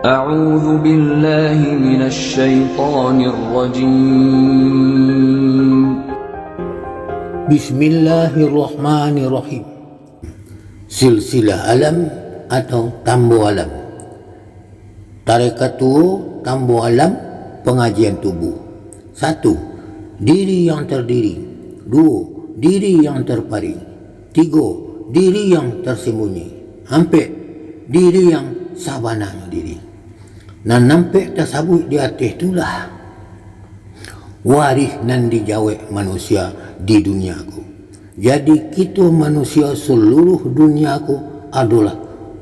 أعوذ بالله من الشيطان الرجيم. Bismillahirrahmanirrahim. Silsilah alam atau tambo alam. Tarekat tuo tambo alam pengajian tubuh. 1. Diri yang terdiri. 2. Diri yang terparing. 3. Diri yang tersembunyi. 4. Diri yang sabananya diri. Nan nampak tersabut di atas itulah waris nan dijawab manusia di duniaku. Jadi kita manusia seluruh duniaku adalah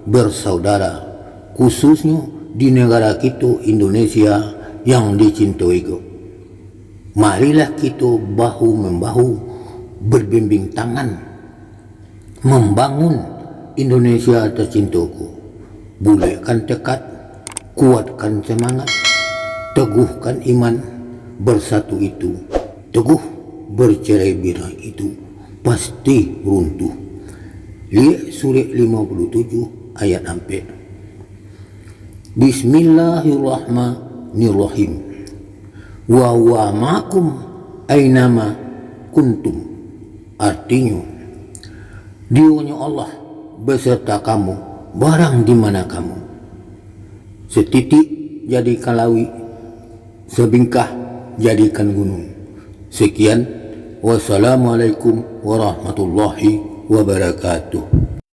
bersaudara, khususnya di negara kita Indonesia yang dicintaiku. Marilah kita bahu-membahu berbimbing tangan membangun Indonesia tercintaku. Bulatkan tekad, kuatkan semangat, teguhkan iman. Bersatu itu teguh, bercerai-berai itu pasti runtuh. Lihat surat 57 ayat 4. Bismillahirrahmanirrahim. Wa huwa ma'akum aynama kuntum. Artinya, Dianya Allah beserta kamu barang di mana kamu. Setitik jadikan lawi, sebingkah jadikan gunung. Sekian, wassalamualaikum warahmatullahi wabarakatuh.